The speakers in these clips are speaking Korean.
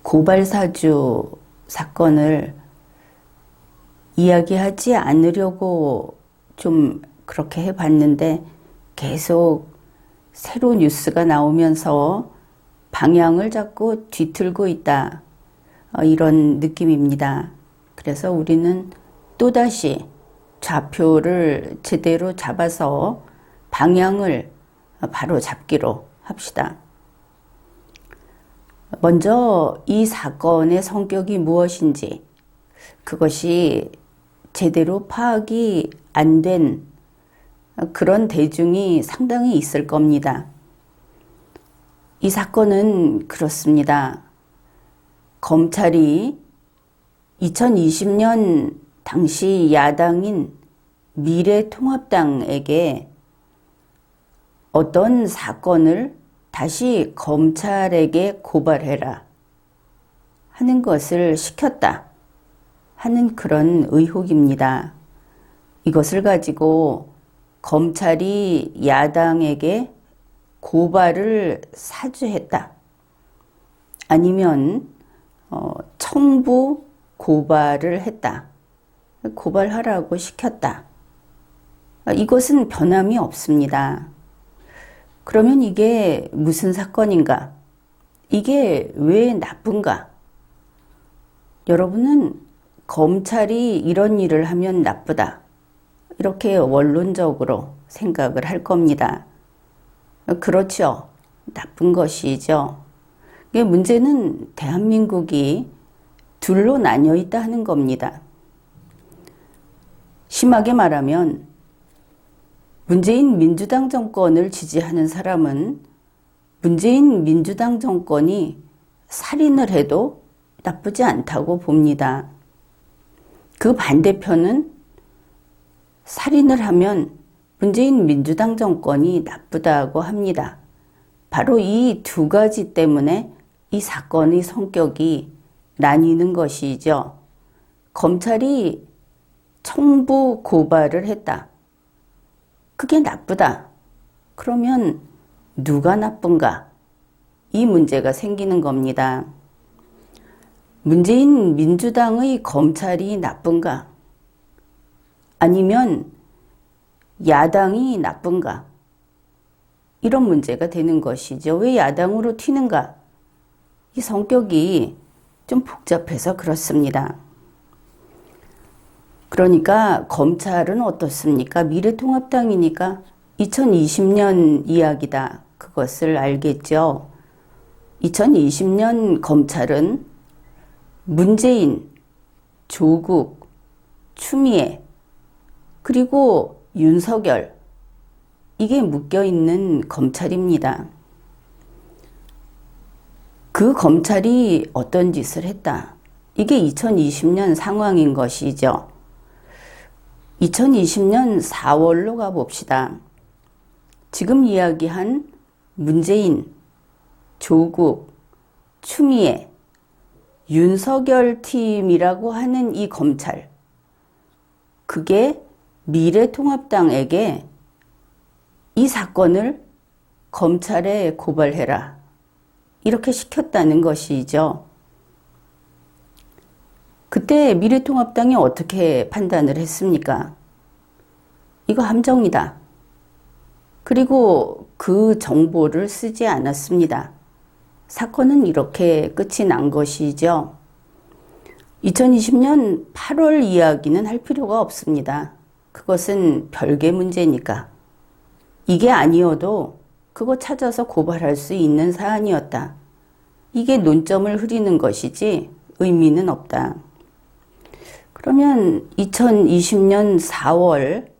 고발사주 사건을 이야기하지 않으려고 좀 그렇게 해봤는데 계속 새로 뉴스가 나오면서 방향을 자꾸 뒤틀고 있다. 이런 느낌입니다. 그래서 우리는 또다시 좌표를 제대로 잡아서 방향을 바로 잡기로 합시다. 먼저 이 사건의 성격이 무엇인지, 그것이 제대로 파악이 안 된 그런 대중이 상당히 있을 겁니다. 이 사건은 그렇습니다. 검찰이 2020년 당시 야당인 미래통합당에게 어떤 사건을 다시 검찰에게 고발해라 하는 것을 시켰다 하는 그런 의혹입니다. 이것을 가지고 검찰이 야당에게 고발을 사주했다. 아니면 청부 고발을 했다. 고발하라고 시켰다. 이것은 변함이 없습니다. 그러면 이게 무슨 사건인가? 이게 왜 나쁜가? 여러분은 검찰이 이런 일을 하면 나쁘다. 이렇게 원론적으로 생각을 할 겁니다. 그렇죠. 나쁜 것이죠. 문제는 대한민국이 둘로 나뉘어 있다 하는 겁니다. 심하게 말하면 문재인 민주당 정권을 지지하는 사람은 문재인 민주당 정권이 살인을 해도 나쁘지 않다고 봅니다. 그 반대편은 살인을 하면 문재인 민주당 정권이 나쁘다고 합니다. 바로 이 두 가지 때문에 이 사건의 성격이 나뉘는 것이죠. 검찰이 청부 고발을 했다. 그게 나쁘다. 그러면 누가 나쁜가? 이 문제가 생기는 겁니다. 문재인 민주당의 검찰이 나쁜가? 아니면 야당이 나쁜가? 이런 문제가 되는 것이죠. 왜 야당으로 튀는가? 이 성격이 좀 복잡해서 그렇습니다. 그러니까 검찰은 어떻습니까? 미래통합당이니까 2020년 이야기다. 그것을 알겠죠. 2020년 검찰은 문재인, 조국, 추미애, 그리고 윤석열, 이게 묶여있는 검찰입니다. 그 검찰이 어떤 짓을 했다. 이게 2020년 상황인 것이죠. 2020년 4월로 가봅시다. 지금 이야기한 문재인, 조국, 추미애, 윤석열 팀이라고 하는 이 검찰, 그게 미래통합당에게 이 사건을 검찰에 고발해라. 이렇게 시켰다는 것이죠. 그때 미래통합당이 어떻게 판단을 했습니까? 이거 함정이다. 그리고 그 정보를 쓰지 않았습니다. 사건은 이렇게 끝이 난 것이죠. 2020년 8월 이야기는 할 필요가 없습니다. 그것은 별개 문제니까. 이게 아니어도 그거 찾아서 고발할 수 있는 사안이었다. 이게 논점을 흐리는 것이지 의미는 없다. 그러면 2020년 4월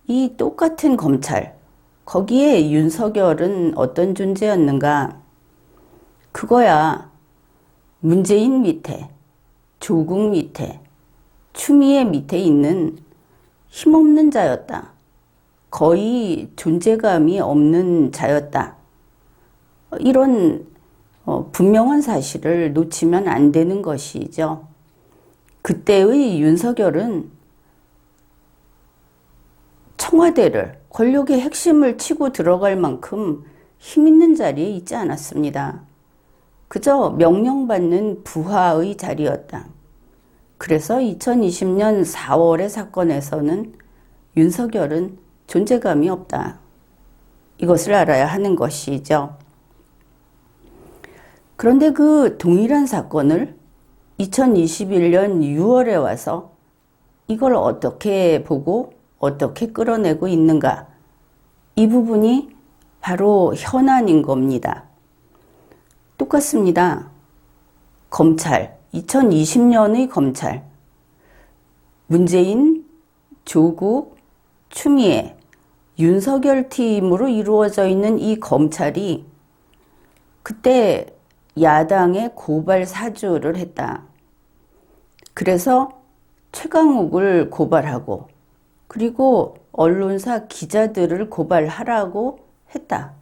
이 똑같은 검찰, 거기에 윤석열은 어떤 존재였는가? 그거야 문재인 밑에, 조국 밑에, 추미애 밑에 있는 힘없는 자였다. 거의 존재감이 없는 자였다. 이런 분명한 사실을 놓치면 안 되는 것이죠. 그때의 윤석열은 청와대를, 권력의 핵심을 치고 들어갈 만큼 힘 있는 자리에 있지 않았습니다. 그저 명령받는 부하의 자리였다. 그래서 2020년 4월의 사건에서는 윤석열은 존재감이 없다. 이것을 알아야 하는 것이죠. 그런데 그 동일한 사건을 2021년 6월에 와서 이걸 어떻게 보고 어떻게 끌어내고 있는가? 이 부분이 바로 현안인 겁니다. 똑같습니다. 검찰, 2020년의 검찰, 문재인, 조국, 추미애, 윤석열 팀으로 이루어져 있는 이 검찰이 그때 야당에 고발 사주를 했다. 그래서 최강욱을 고발하고 그리고 언론사 기자들을 고발하라고 했다.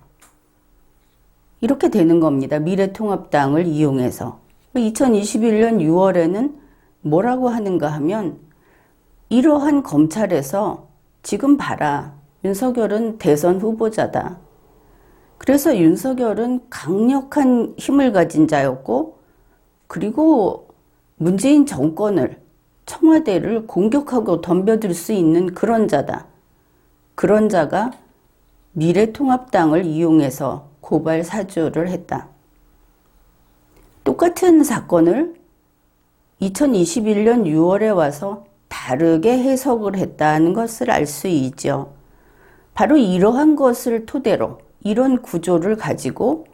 이렇게 되는 겁니다. 미래통합당을 이용해서. 2021년 6월에는 뭐라고 하는가 하면 이러한 검찰에서 지금 봐라. 윤석열은 대선 후보자다. 그래서 윤석열은 강력한 힘을 가진 자였고 그리고 문재인 정권을 청와대를 공격하고 덤벼들 수 있는 그런 자다. 그런 자가 미래통합당을 이용해서 고발 사주를 했다. 똑같은 사건을 2021년 6월에 와서 다르게 해석을 했다는 것을 알 수 있죠. 바로 이러한 것을 토대로 이런 구조를 가지고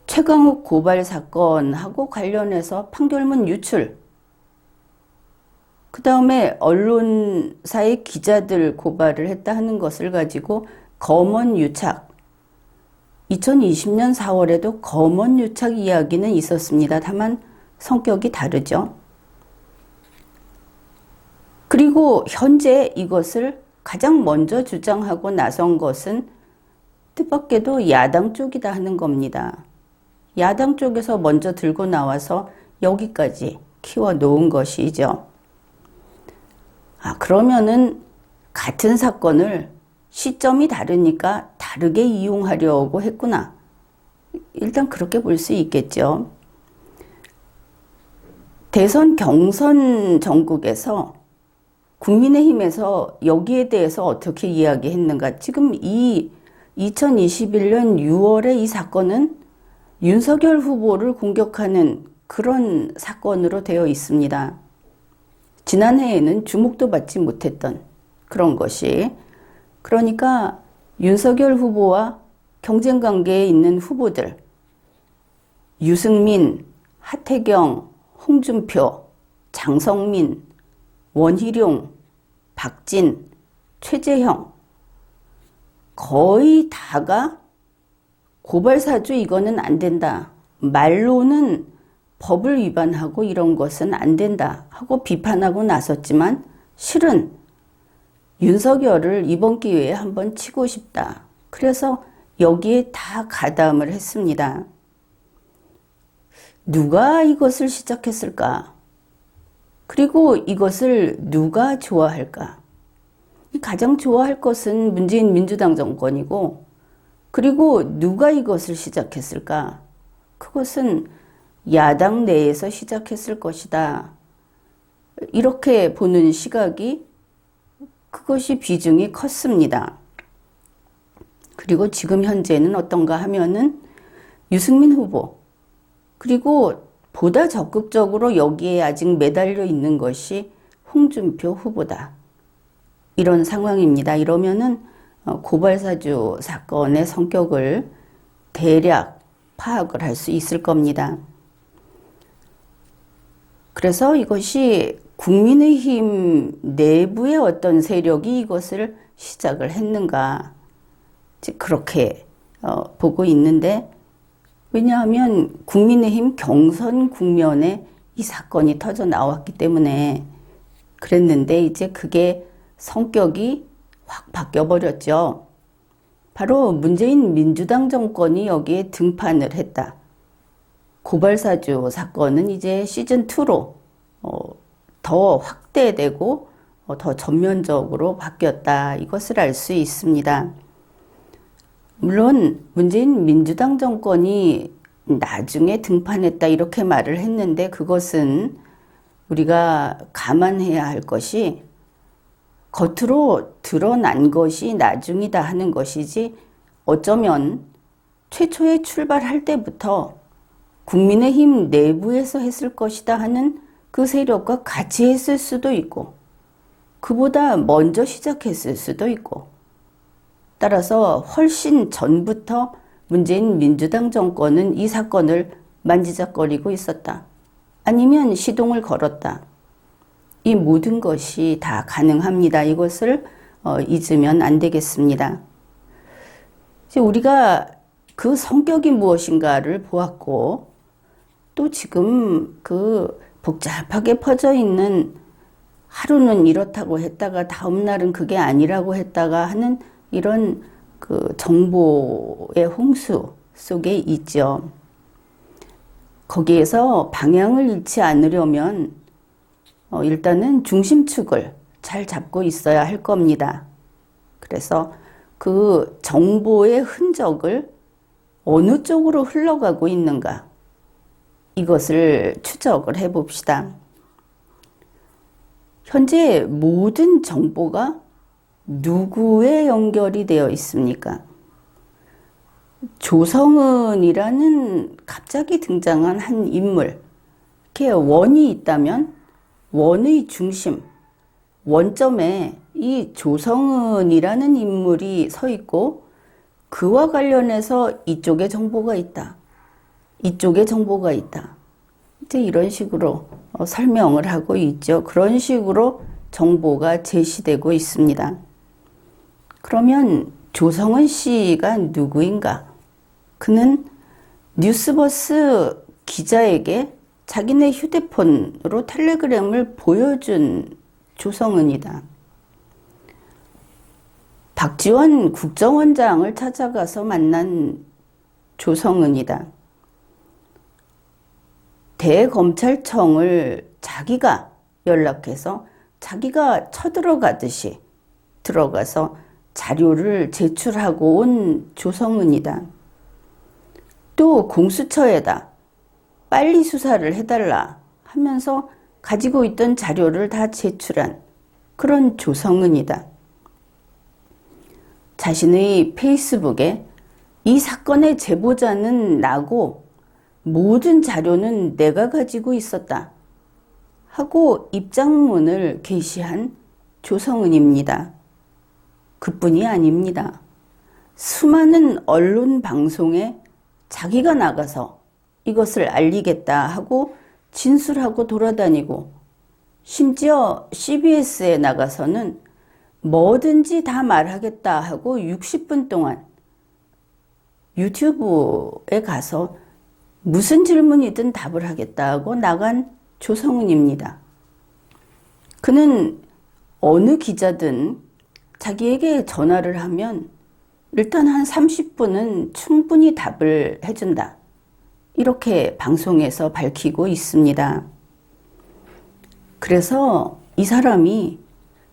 최강욱 고발 사건하고 관련해서 판결문 유출, 그 다음에 언론사의 기자들 고발을 했다 하는 것을 가지고 검언 유착, 2020년 4월에도 검언 유착 이야기는 있었습니다. 다만 성격이 다르죠. 그리고 현재 이것을 가장 먼저 주장하고 나선 것은 뜻밖에도 야당 쪽이다 하는 겁니다. 야당 쪽에서 먼저 들고 나와서 여기까지 키워 놓은 것이죠. 그러면은 같은 사건을 시점이 다르니까 다르게 이용하려고 했구나. 일단 그렇게 볼 수 있겠죠. 대선 경선 전국에서 국민의힘에서 여기에 대해서 어떻게 이야기했는가. 지금 이 2021년 6월에 이 사건은 윤석열 후보를 공격하는 그런 사건으로 되어 있습니다. 지난해에는 주목도 받지 못했던 그런 것이. 그러니까 윤석열 후보와 경쟁 관계에 있는 후보들, 유승민, 하태경, 홍준표, 장성민, 원희룡, 박진, 최재형 거의 다가 고발사주 이거는 안 된다. 말로는 법을 위반하고 이런 것은 안 된다 하고 비판하고 나섰지만 실은 윤석열을 이번 기회에 한번 치고 싶다. 그래서 여기에 다 가담을 했습니다. 누가 이것을 시작했을까? 그리고 이것을 누가 좋아할까? 가장 좋아할 것은 문재인 민주당 정권이고, 그리고 누가 이것을 시작했을까? 그것은 야당 내에서 시작했을 것이다. 이렇게 보는 시각이 그것이 비중이 컸습니다. 그리고 지금 현재는 어떤가 하면은 유승민 후보, 그리고 보다 적극적으로 여기에 아직 매달려 있는 것이 홍준표 후보다. 이런 상황입니다. 이러면은 고발사주 사건의 성격을 대략 파악을 할 수 있을 겁니다. 그래서 이것이 국민의힘 내부의 어떤 세력이 이것을 시작을 했는가, 그렇게 보고 있는데, 왜냐하면 국민의힘 경선 국면에 이 사건이 터져 나왔기 때문에 그랬는데, 이제 그게 성격이 확 바뀌어버렸죠. 바로 문재인 민주당 정권이 여기에 등판을 했다. 고발사주 사건은 이제 시즌2로 더 확대되고 더 전면적으로 바뀌었다. 이것을 알 수 있습니다. 물론 문재인 민주당 정권이 나중에 등판했다 이렇게 말을 했는데 그것은 우리가 감안해야 할 것이 겉으로 드러난 것이 나중이다 하는 것이지 어쩌면 최초에 출발할 때부터 국민의힘 내부에서 했을 것이다 하는 그 세력과 같이 했을 수도 있고 그보다 먼저 시작했을 수도 있고 따라서 훨씬 전부터 문재인 민주당 정권은 이 사건을 만지작거리고 있었다. 아니면 시동을 걸었다. 이 모든 것이 다 가능합니다. 이것을 잊으면 안 되겠습니다. 이제 우리가 그 성격이 무엇인가를 보았고 또 지금 그 복잡하게 퍼져 있는 하루는 이렇다고 했다가 다음 날은 그게 아니라고 했다가 하는 이런 그 정보의 홍수 속에 있죠. 거기에서 방향을 잃지 않으려면 일단은 중심축을 잘 잡고 있어야 할 겁니다. 그래서 그 정보의 흔적을 어느 쪽으로 흘러가고 있는가 이것을 추적을 해봅시다. 현재 모든 정보가 누구에 연결이 되어 있습니까? 조성은이라는 갑자기 등장한 한 인물, 이렇게 원이 있다면 원의 중심, 원점에 이 조성은이라는 인물이 서 있고 그와 관련해서 이쪽에 정보가 있다. 이쪽에 정보가 있다. 이제 이런 식으로 설명을 하고 있죠. 그런 식으로 정보가 제시되고 있습니다. 그러면 조성은 씨가 누구인가? 그는 뉴스버스 기자에게 자기네 휴대폰으로 텔레그램을 보여준 조성은이다. 박지원 국정원장을 찾아가서 만난 조성은이다. 대검찰청을 자기가 연락해서 자기가 쳐들어가듯이 들어가서 자료를 제출하고 온 조성은이다. 또 공수처에다 빨리 수사를 해달라 하면서 가지고 있던 자료를 다 제출한 그런 조성은이다. 자신의 페이스북에 이 사건의 제보자는 나고 모든 자료는 내가 가지고 있었다 하고 입장문을 게시한 조성은입니다. 그뿐이 아닙니다. 수많은 언론 방송에 자기가 나가서 이것을 알리겠다 하고 진술하고 돌아다니고 심지어 CBS에 나가서는 뭐든지 다 말하겠다 하고 60분 동안 유튜브에 가서 무슨 질문이든 답을 하겠다 하고 나간 조성은입니다. 그는 어느 기자든 자기에게 전화를 하면 일단 한 30분은 충분히 답을 해준다. 이렇게 방송에서 밝히고 있습니다. 그래서 이 사람이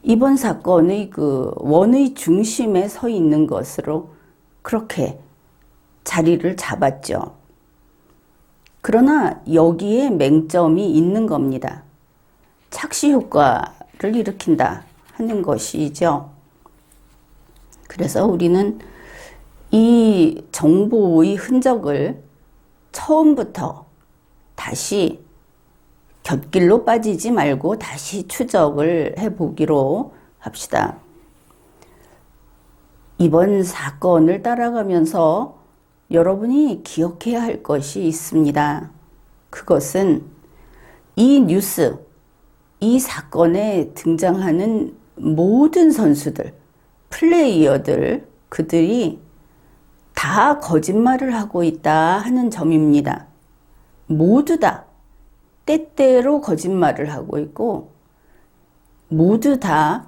이번 사건의 그 원의 중심에 서 있는 것으로 그렇게 자리를 잡았죠. 그러나 여기에 맹점이 있는 겁니다. 착시 효과를 일으킨다 하는 것이죠. 그래서 우리는 이 정보의 흔적을 처음부터 다시 곁길로 빠지지 말고 다시 추적을 해보기로 합시다. 이번 사건을 따라가면서 여러분이 기억해야 할 것이 있습니다. 그것은 이 뉴스, 이 사건에 등장하는 모든 선수들, 플레이어들, 그들이 다 거짓말을 하고 있다 하는 점입니다. 모두 다 때때로 거짓말을 하고 있고 모두 다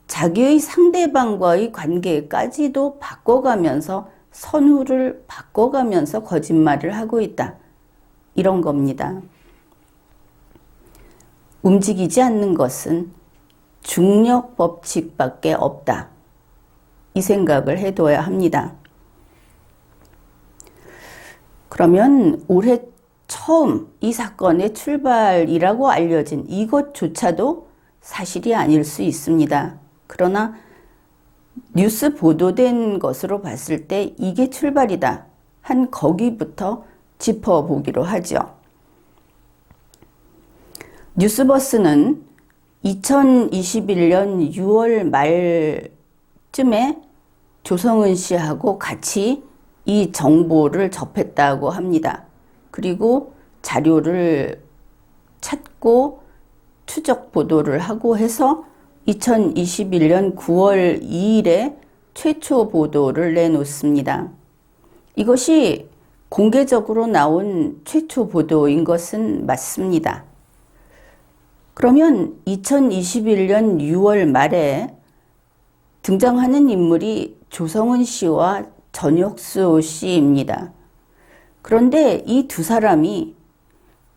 자기의 상대방과의 관계까지도 바꿔가면서 선후를 바꿔가면서 거짓말을 하고 있다. 이런 겁니다. 움직이지 않는 것은 중력 법칙밖에 없다. 이 생각을 해둬야 합니다. 그러면 올해 처음 이 사건의 출발이라고 알려진 이것조차도 사실이 아닐 수 있습니다. 그러나 뉴스 보도된 것으로 봤을 때 이게 출발이다 한 거기부터 짚어보기로 하죠. 뉴스버스는 2021년 6월 말쯤에 조성은 씨하고 같이 이 정보를 접했다고 합니다. 그리고 자료를 찾고 추적 보도를 하고 해서 2021년 9월 2일에 최초 보도를 내놓습니다. 이것이 공개적으로 나온 최초 보도인 것은 맞습니다. 그러면 2021년 6월 말에 등장하는 인물이 조성은 씨와 전혁수 씨입니다. 그런데 이 두 사람이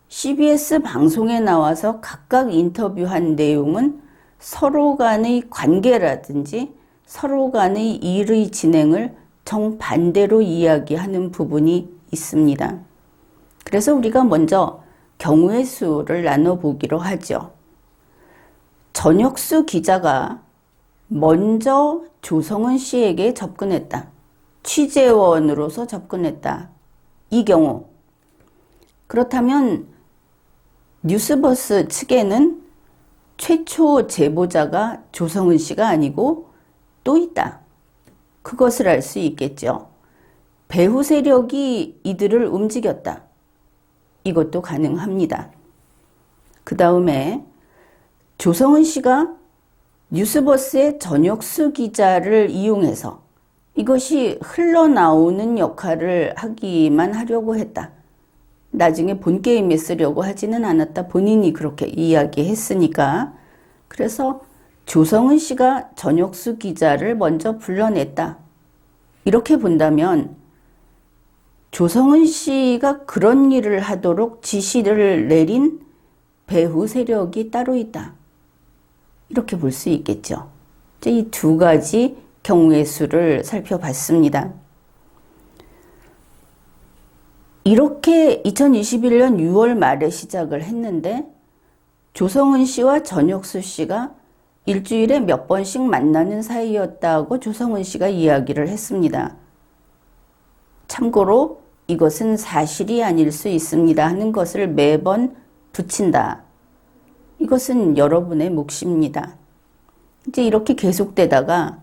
CBS 방송에 나와서 각각 인터뷰한 내용은 서로 간의 관계라든지 서로 간의 일의 진행을 정반대로 이야기하는 부분이 있습니다. 그래서 우리가 먼저 경우의 수를 나눠보기로 하죠. 전혁수 기자가 먼저 조성은 씨에게 접근했다. 취재원으로서 접근했다. 이 경우. 그렇다면 뉴스버스 측에는 최초 제보자가 조성은 씨가 아니고 또 있다. 그것을 알 수 있겠죠. 배후 세력이 이들을 움직였다. 이것도 가능합니다. 그 다음에 조성은 씨가 뉴스버스의 전혁수 기자를 이용해서 이것이 흘러나오는 역할을 하기만 하려고 했다. 나중에 본 게임에 쓰려고 하지는 않았다. 본인이 그렇게 이야기했으니까. 그래서 조성은 씨가 전혁수 기자를 먼저 불러냈다. 이렇게 본다면 조성은 씨가 그런 일을 하도록 지시를 내린 배후 세력이 따로 있다. 이렇게 볼 수 있겠죠. 이 두 가지 경우의 수를 살펴봤습니다. 이렇게 2021년 6월 말에 시작을 했는데 조성은 씨와 전혁수 씨가 일주일에 몇 번씩 만나는 사이였다고 조성은 씨가 이야기를 했습니다. 참고로 이것은 사실이 아닐 수 있습니다 하는 것을 매번 붙인다. 이것은 여러분의 몫입니다. 이제 이렇게 계속되다가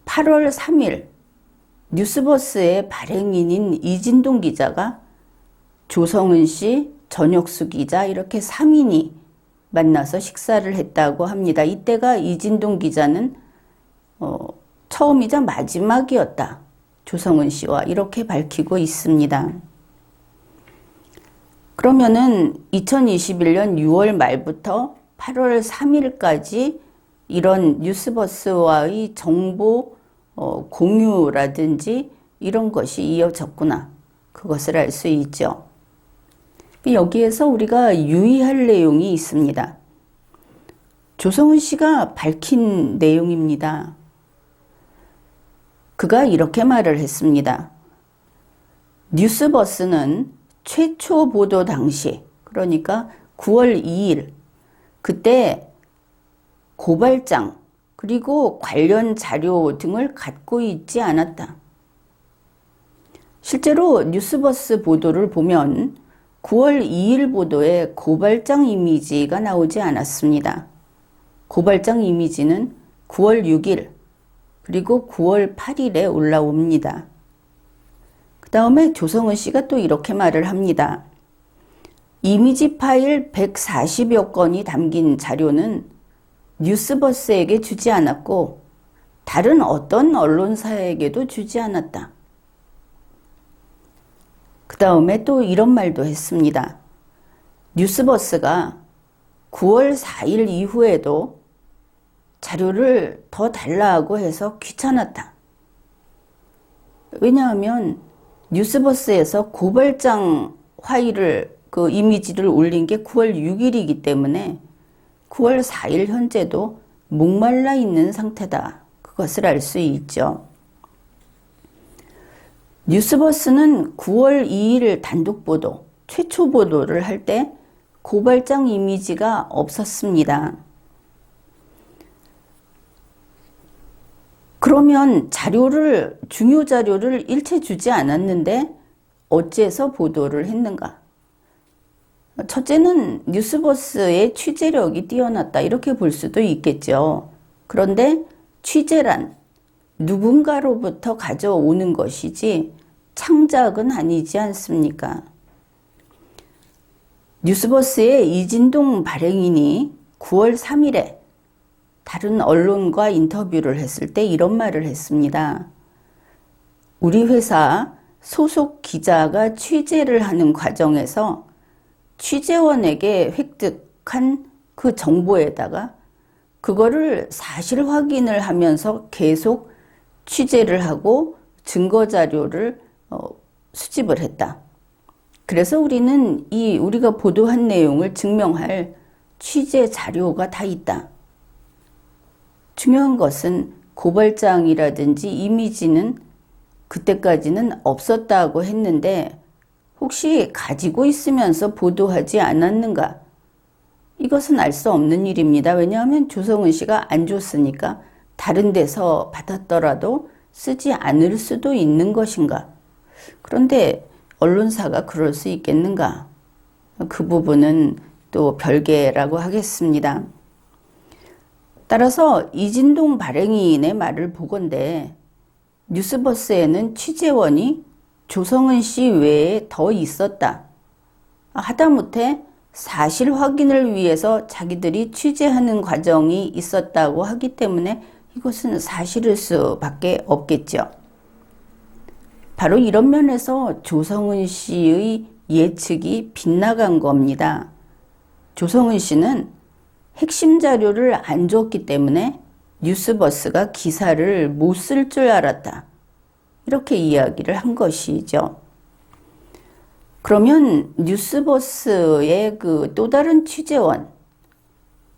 8월 3일 뉴스버스의 발행인인 이진동 기자가 조성은 씨, 전혁수 기자 이렇게 3인이 만나서 식사를 했다고 합니다. 이때가 이진동 기자는 처음이자 마지막이었다. 조성은 씨와 이렇게 밝히고 있습니다. 그러면은 2021년 6월 말부터 8월 3일까지 이런 뉴스버스와의 정보 공유라든지 이런 것이 이어졌구나. 그것을 알 수 있죠. 여기에서 우리가 유의할 내용이 있습니다. 조성은 씨가 밝힌 내용입니다. 그가 이렇게 말을 했습니다. 뉴스버스는 최초 보도 당시, 그러니까 9월 2일, 그때 고발장, 그리고 관련 자료 등을 갖고 있지 않았다. 실제로 뉴스버스 보도를 보면 9월 2일 보도에 고발장 이미지가 나오지 않았습니다. 고발장 이미지는 9월 6일, 그리고 9월 8일에 올라옵니다. 그 다음에 조성은 씨가 또 이렇게 말을 합니다. 이미지 파일 140여 건이 담긴 자료는 뉴스버스에게 주지 않았고 다른 어떤 언론사에게도 주지 않았다. 그 다음에 또 이런 말도 했습니다. 뉴스버스가 9월 4일 이후에도 자료를 더 달라고 해서 귀찮았다. 왜냐하면 뉴스버스에서 고발장 파일을 그 이미지를 올린 게 9월 6일이기 때문에 9월 4일 현재도 목말라 있는 상태다. 그것을 알 수 있죠. 뉴스버스는 9월 2일 단독 보도, 최초 보도를 할 때 고발장 이미지가 없었습니다. 그러면 중요 자료를 일체 주지 않았는데 어째서 보도를 했는가? 첫째는 뉴스버스의 취재력이 뛰어났다 이렇게 볼 수도 있겠죠. 그런데 취재란 누군가로부터 가져오는 것이지 창작은 아니지 않습니까? 뉴스버스의 이진동 발행인이 9월 3일에 다른 언론과 인터뷰를 했을 때 이런 말을 했습니다. 우리 회사 소속 기자가 취재를 하는 과정에서 취재원에게 획득한 그 정보에다가 그거를 사실 확인을 하면서 계속 취재를 하고 증거 자료를 수집을 했다. 그래서 우리는 우리가 보도한 내용을 증명할 취재 자료가 다 있다. 중요한 것은 고발장이라든지 이미지는 그때까지는 없었다고 했는데 혹시 가지고 있으면서 보도하지 않았는가? 이것은 알 수 없는 일입니다. 왜냐하면 조성은 씨가 안 줬으니까 다른 데서 받았더라도 쓰지 않을 수도 있는 것인가? 그런데 언론사가 그럴 수 있겠는가? 그 부분은 또 별개라고 하겠습니다. 따라서 이진동 발행인의 말을 보건대 뉴스버스에는 취재원이 조성은 씨 외에 더 있었다. 하다못해 사실 확인을 위해서 자기들이 취재하는 과정이 있었다고 하기 때문에 이것은 사실일 수밖에 없겠죠. 바로 이런 면에서 조성은 씨의 예측이 빗나간 겁니다. 조성은 씨는 핵심 자료를 안 줬기 때문에 뉴스버스가 기사를 못 쓸 줄 알았다. 이렇게 이야기를 한 것이죠. 그러면 뉴스버스의 그 또 다른 취재원,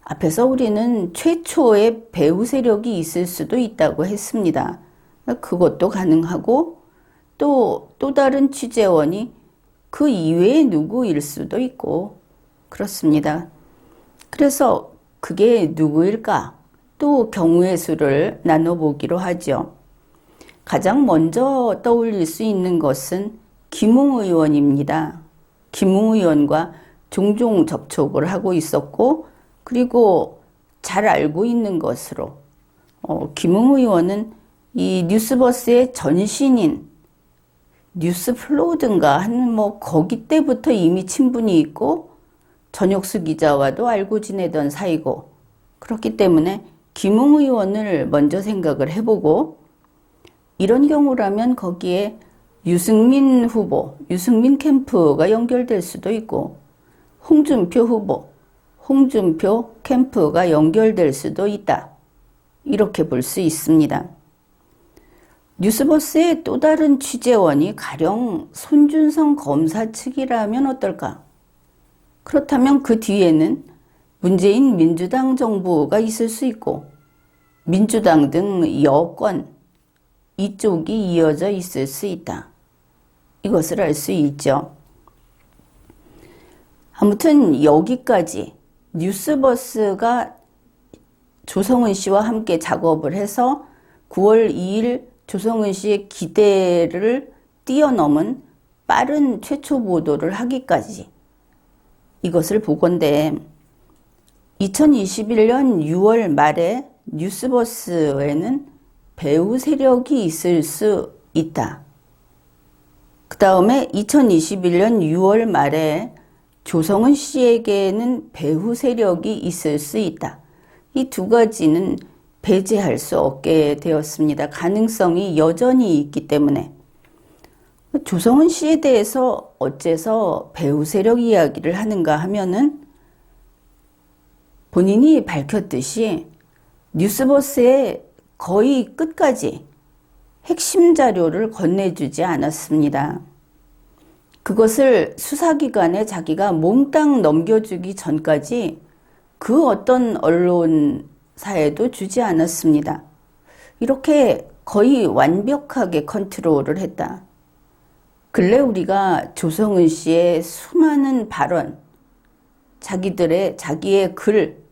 앞에서 우리는 최초의 배후 세력이 있을 수도 있다고 했습니다. 그것도 가능하고 또 다른 취재원이 그 이외의 누구일 수도 있고 그렇습니다. 그래서 그게 누구일까? 또 경우의 수를 나눠보기로 하죠. 가장 먼저 떠올릴 수 있는 것은 김웅 의원입니다. 김웅 의원과 종종 접촉을 하고 있었고 그리고 잘 알고 있는 것으로 김웅 의원은 이 뉴스버스의 전신인 뉴스플로우든가 거기 때부터 이미 친분이 있고 전혁수 기자와도 알고 지내던 사이고 그렇기 때문에 김웅 의원을 먼저 생각을 해보고 이런 경우라면 거기에 유승민 후보, 유승민 캠프가 연결될 수도 있고 홍준표 후보, 홍준표 캠프가 연결될 수도 있다. 이렇게 볼 수 있습니다. 뉴스버스의 또 다른 취재원이 가령 손준성 검사 측이라면 어떨까? 그렇다면 그 뒤에는 문재인 민주당 정부가 있을 수 있고 민주당 등 여권 이쪽이 이어져 있을 수 있다. 이것을 알 수 있죠. 아무튼 여기까지 뉴스버스가 조성은 씨와 함께 작업을 해서 9월 2일 조성은 씨의 기대를 뛰어넘은 빠른 최초 보도를 하기까지 이것을 보건대 2021년 6월 말에 뉴스버스에는 배후 세력이 있을 수 있다. 그 다음에 2021년 6월 말에 조성은 씨에게는 배후 세력이 있을 수 있다. 이 두 가지는 배제할 수 없게 되었습니다. 가능성이 여전히 있기 때문에. 조성은 씨에 대해서 어째서 배후 세력 이야기를 하는가 하면은 본인이 밝혔듯이 뉴스버스의 거의 끝까지 핵심 자료를 건네주지 않았습니다. 그것을 수사기관에 자기가 몽땅 넘겨주기 전까지 그 어떤 언론사에도 주지 않았습니다. 이렇게 거의 완벽하게 컨트롤을 했다. 근래 우리가 조성은 씨의 수많은 발언, 자기의 글,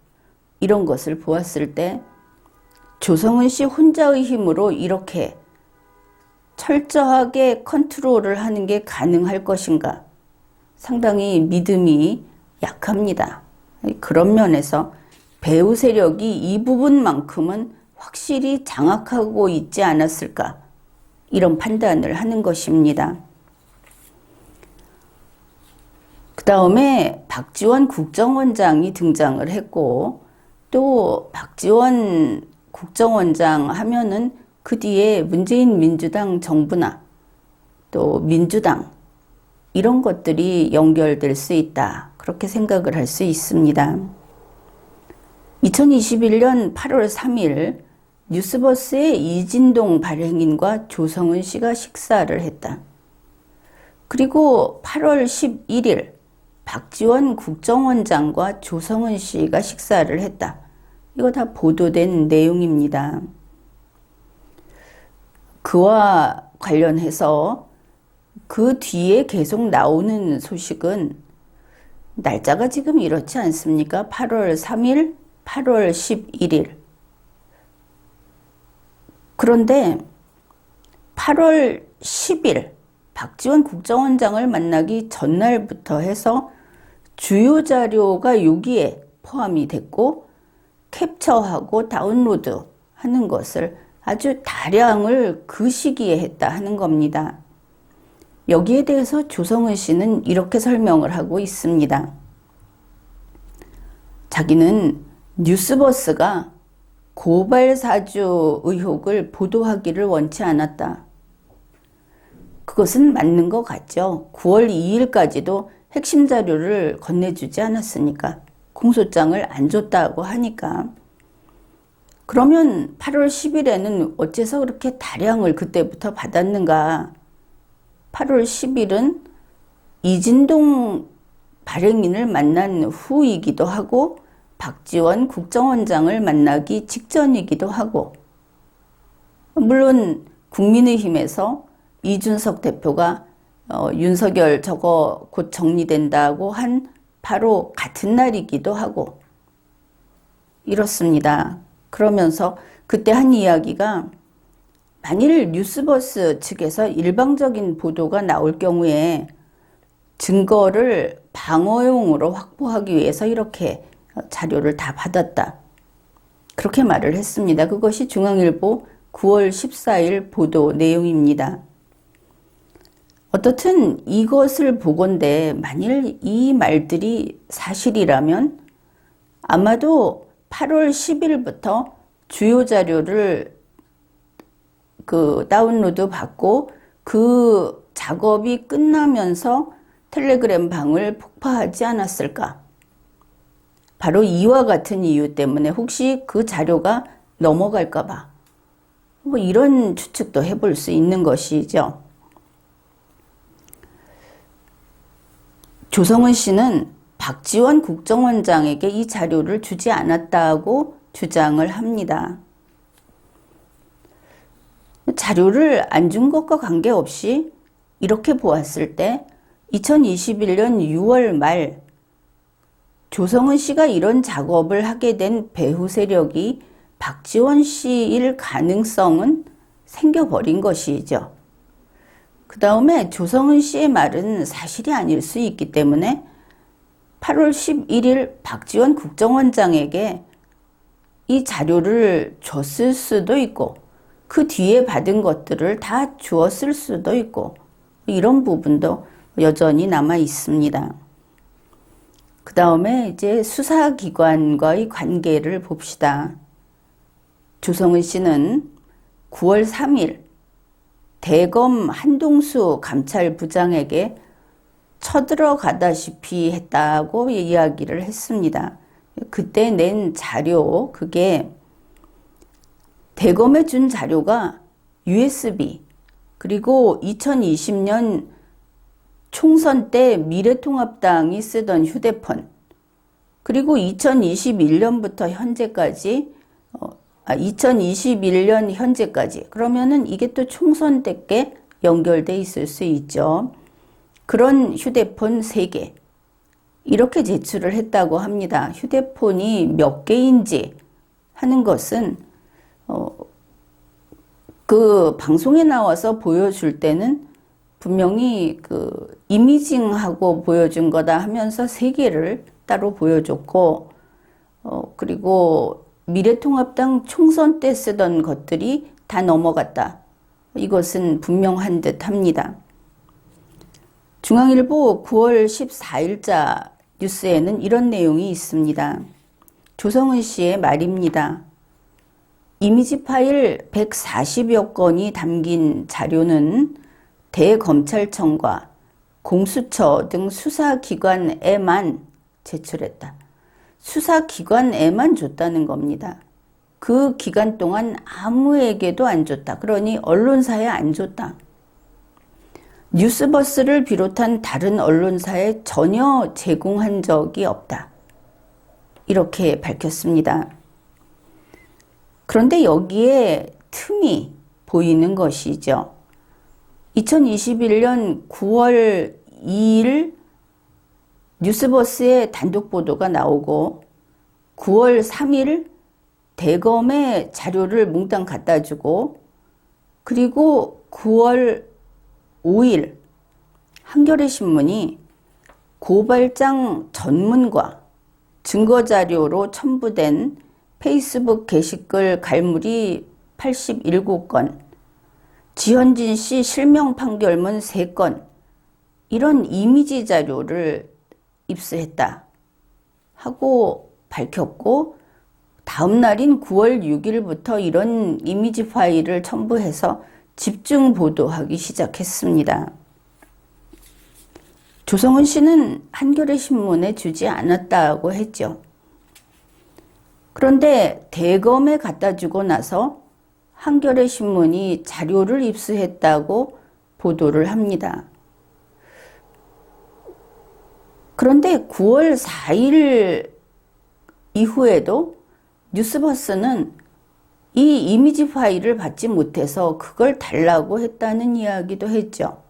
이런 것을 보았을 때 조성은 씨 혼자의 힘으로 이렇게 철저하게 컨트롤을 하는 게 가능할 것인가? 상당히 믿음이 약합니다. 그런 면에서 배우 세력이 이 부분만큼은 확실히 장악하고 있지 않았을까? 이런 판단을 하는 것입니다. 그 다음에 박지원 국정원장이 등장을 했고, 또 박지원 국정원장 하면은 그 뒤에 문재인 민주당 정부나 또 민주당 이런 것들이 연결될 수 있다. 그렇게 생각을 할 수 있습니다. 2021년 8월 3일 뉴스버스의 이진동 발행인과 조성은 씨가 식사를 했다. 그리고 8월 11일 박지원 국정원장과 조성은 씨가 식사를 했다. 이거 다 보도된 내용입니다. 그와 관련해서 그 뒤에 계속 나오는 소식은 날짜가 지금 이렇지 않습니까? 8월 3일, 8월 11일. 그런데 8월 10일 박지원 국정원장을 만나기 전날부터 해서 주요 자료가 여기에 포함이 됐고 캡처하고 다운로드 하는 것을 아주 다량을 그 시기에 했다 하는 겁니다. 여기에 대해서 조성은 씨는 이렇게 설명을 하고 있습니다. 자기는 뉴스버스가 고발사주 의혹을 보도하기를 원치 않았다. 그것은 맞는 것 같죠. 9월 2일까지도 핵심 자료를 건네주지 않았으니까, 공소장을 안 줬다고 하니까. 그러면 8월 10일에는 어째서 그렇게 다량을 그때부터 받았는가? 8월 10일은 이진동 발행인을 만난 후이기도 하고 박지원 국정원장을 만나기 직전이기도 하고, 물론 국민의힘에서 이준석 대표가 윤석열 저거 곧 정리된다고 한 바로 같은 날이기도 하고 이렇습니다. 그러면서 그때 한 이야기가, 만일 뉴스버스 측에서 일방적인 보도가 나올 경우에 증거를 방어용으로 확보하기 위해서 이렇게 자료를 다 받았다. 그렇게 말을 했습니다. 그것이 중앙일보 9월 14일 보도 내용입니다. 어떻든 이것을 보건대 만일 이 말들이 사실이라면 아마도 8월 10일부터 주요 자료를 다운로드 받고 그 작업이 끝나면서 텔레그램 방을 폭파하지 않았을까. 바로 이와 같은 이유 때문에 혹시 그 자료가 넘어갈까봐 뭐 이런 추측도 해볼 수 있는 것이죠. 조성은 씨는 박지원 국정원장에게 이 자료를 주지 않았다고 주장을 합니다. 자료를 안 준 것과 관계없이 이렇게 보았을 때 2021년 6월 말 조성은 씨가 이런 작업을 하게 된 배후 세력이 박지원 씨일 가능성은 생겨버린 것이죠. 그 다음에 조성은 씨의 말은 사실이 아닐 수 있기 때문에 8월 11일 박지원 국정원장에게 이 자료를 줬을 수도 있고 그 뒤에 받은 것들을 다 주었을 수도 있고 이런 부분도 여전히 남아 있습니다. 그 다음에 이제 수사기관과의 관계를 봅시다. 조성은 씨는 9월 3일 대검 한동수 감찰부장에게 쳐들어가다시피 했다고 이야기를 했습니다. 그때 낸 자료, 그게 대검에 준 자료가 USB, 그리고 2020년 총선 때 미래통합당이 쓰던 휴대폰, 그리고 2021년부터 현재까지 2021년 현재까지, 그러면은 이게 또 총선 때께 연결돼 있을 수 있죠. 그런 휴대폰 3개 이렇게 제출을 했다고 합니다. 휴대폰이 몇 개인지 하는 것은 그 방송에 나와서 보여줄 때는 분명히 그 이미징하고 보여준 거다 하면서 3개를 따로 보여줬고 그리고 미래통합당 총선 때 쓰던 것들이 다 넘어갔다. 이것은 분명한 듯 합니다. 중앙일보 9월 14일자 뉴스에는 이런 내용이 있습니다. 조성은 씨의 말입니다. 이미지 파일 140여 건이 담긴 자료는 대검찰청과 공수처 등 수사기관에만 제출했다. 수사기관에만 줬다는 겁니다. 그 기간 동안 아무에게도 안 줬다. 그러니 언론사에 안 줬다. 뉴스버스를 비롯한 다른 언론사에 전혀 제공한 적이 없다. 이렇게 밝혔습니다. 그런데 여기에 틈이 보이는 것이죠. 2021년 9월 2일 뉴스버스에 단독 보도가 나오고 9월 3일 대검에 자료를 몽땅 갖다 주고 그리고 9월 5일 한겨레 신문이 고발장 전문과 증거자료로 첨부된 페이스북 게시글 갈무리 87건, 지현진 씨 실명 판결문 3건, 이런 이미지 자료를 입수했다 하고 밝혔고 다음 날인 9월 6일부터 이런 이미지 파일을 첨부해서 집중 보도하기 시작했습니다. 조성은 씨는 한겨레 신문에 주지 않았다고 했죠. 그런데 대검에 갖다 주고 나서 한겨레 신문이 자료를 입수했다고 보도를 합니다. 그런데 9월 4일 이후에도 뉴스버스는 이 이미지 파일을 받지 못해서 그걸 달라고 했다는 이야기도 했죠.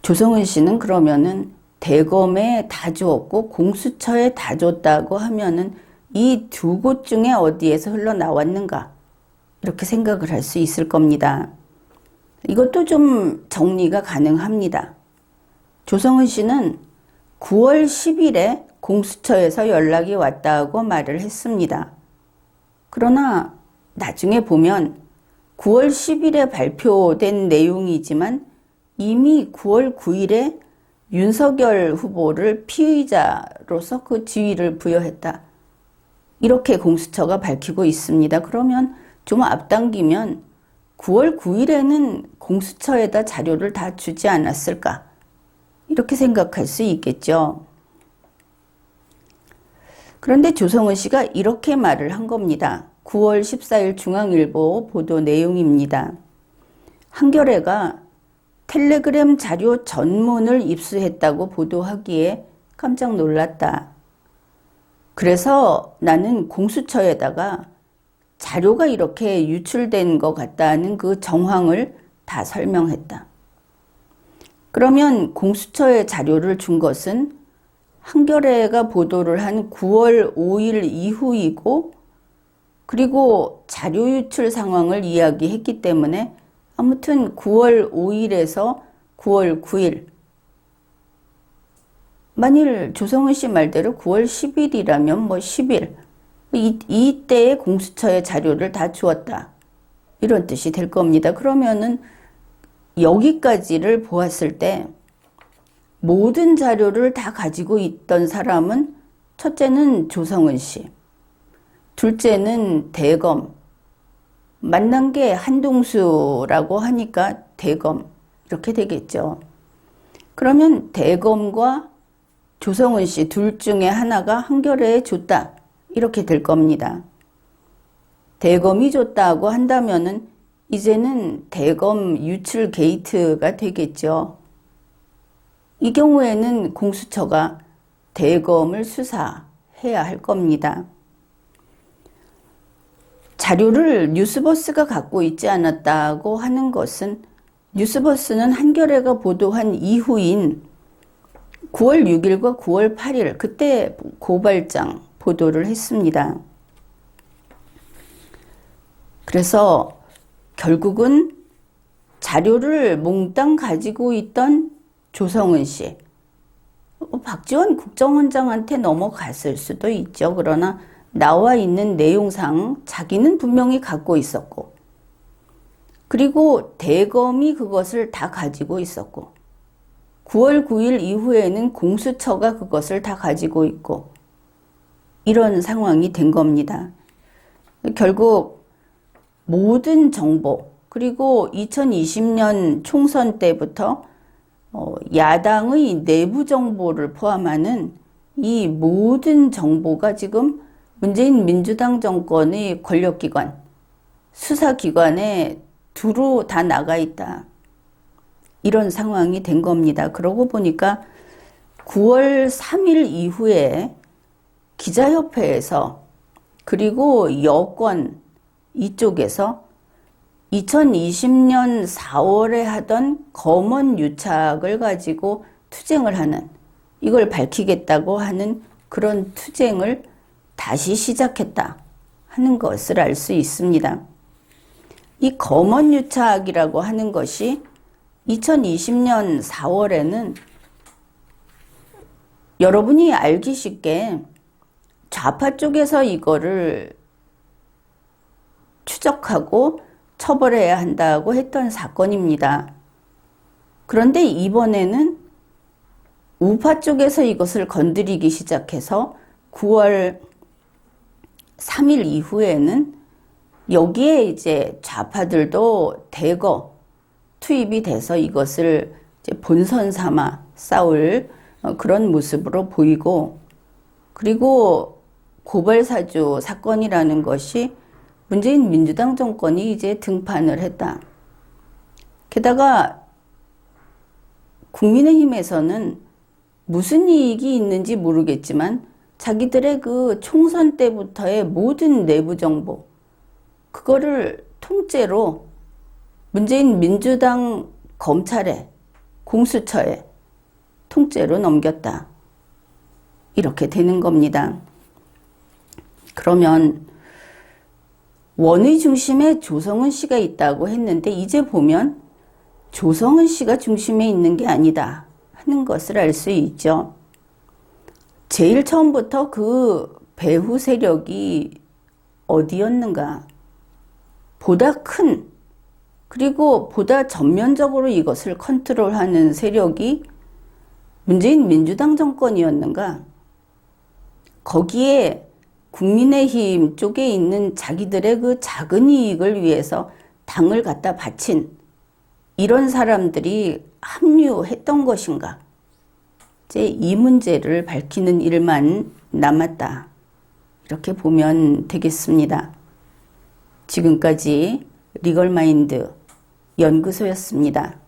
조성은 씨는 그러면은 대검에 다 주었고 공수처에 다 줬다고 하면은 이 두 곳 중에 어디에서 흘러나왔는가 이렇게 생각을 할 수 있을 겁니다. 이것도 좀 정리가 가능합니다. 조성은 씨는 9월 10일에 공수처에서 연락이 왔다고 말을 했습니다. 그러나 나중에 보면 9월 10일에 발표된 내용이지만 이미 9월 9일에 윤석열 후보를 피의자로서 그 지위를 부여했다. 이렇게 공수처가 밝히고 있습니다. 그러면 좀 앞당기면 9월 9일에는 공수처에다 자료를 다 주지 않았을까? 이렇게 생각할 수 있겠죠. 그런데 조성은 씨가 이렇게 말을 한 겁니다. 9월 14일 중앙일보 보도 내용입니다. 한겨레가 텔레그램 자료 전문을 입수했다고 보도하기에 깜짝 놀랐다. 그래서 나는 공수처에다가 자료가 이렇게 유출된 것 같다는 그 정황을 다 설명했다. 그러면 공수처에 자료를 준 것은 한겨레가 보도를 한 9월 5일 이후이고 그리고 자료 유출 상황을 이야기했기 때문에 아무튼 9월 5일에서 9월 9일 만일 조성은 씨 말대로 9월 10일이라면 뭐 10일 이때의 공수처의 자료를 다 주었다. 이런 뜻이 될 겁니다. 그러면은 여기까지를 보았을 때 모든 자료를 다 가지고 있던 사람은 첫째는 조성은 씨, 둘째는 대검, 만난 게 한동수라고 하니까 대검 이렇게 되겠죠. 그러면 대검과 조성은 씨 둘 중에 하나가 한겨레에 줬다. 이렇게 될 겁니다. 대검이 줬다고 한다면은 이제는 대검 유출 게이트가 되겠죠. 이 경우에는 공수처가 대검을 수사해야 할 겁니다. 자료를 뉴스버스가 갖고 있지 않았다고 하는 것은 뉴스버스는 한겨레가 보도한 이후인 9월 6일과 9월 8일 그때 고발장 보도를 했습니다. 그래서 결국은 자료를 몽땅 가지고 있던 조성은 씨, 박지원 국정원장한테 넘어갔을 수도 있죠. 그러나 나와 있는 내용상 자기는 분명히 갖고 있었고, 그리고 대검이 그것을 다 가지고 있었고, 9월 9일 이후에는 공수처가 그것을 다 가지고 있고, 이런 상황이 된 겁니다. 결국 모든 정보, 그리고 2020년 총선 때부터 야당의 내부 정보를 포함하는 이 모든 정보가 지금 문재인 민주당 정권의 권력기관, 수사기관에 두루 다 나가 있다. 이런 상황이 된 겁니다. 그러고 보니까 9월 3일 이후에 기자협회에서 그리고 여권 이쪽에서 2020년 4월에 하던 검언 유착을 가지고 투쟁을 하는, 이걸 밝히겠다고 하는 그런 투쟁을 다시 시작했다 하는 것을 알 수 있습니다. 이 검언 유착이라고 하는 것이 2020년 4월에는 여러분이 알기 쉽게 좌파 쪽에서 이거를 추적하고 처벌해야 한다고 했던 사건입니다. 그런데 이번에는 우파 쪽에서 이것을 건드리기 시작해서 9월 3일 이후에는 여기에 이제 좌파들도 대거 투입이 돼서 이것을 이제 본선 삼아 싸울 그런 모습으로 보이고, 그리고 고발사주 사건이라는 것이 문재인 민주당 정권이 이제 등판을 했다. 게다가 국민의힘에서는 무슨 이익이 있는지 모르겠지만 자기들의 그 총선 때부터의 모든 내부 정보, 그거를 통째로 문재인 민주당 검찰에, 공수처에 통째로 넘겼다. 이렇게 되는 겁니다. 그러면 원의 중심에 조성은 씨가 있다고 했는데 이제 보면 조성은 씨가 중심에 있는 게 아니다 하는 것을 알 수 있죠. 제일 처음부터 그 배후 세력이 어디였는가? 보다 큰, 그리고 보다 전면적으로 이것을 컨트롤하는 세력이 문재인 민주당 정권이었는가? 거기에 국민의힘 쪽에 있는 자기들의 그 작은 이익을 위해서 당을 갖다 바친 이런 사람들이 합류했던 것인가? 이제 이 문제를 밝히는 일만 남았다. 이렇게 보면 되겠습니다. 지금까지 리걸마인드 연구소였습니다.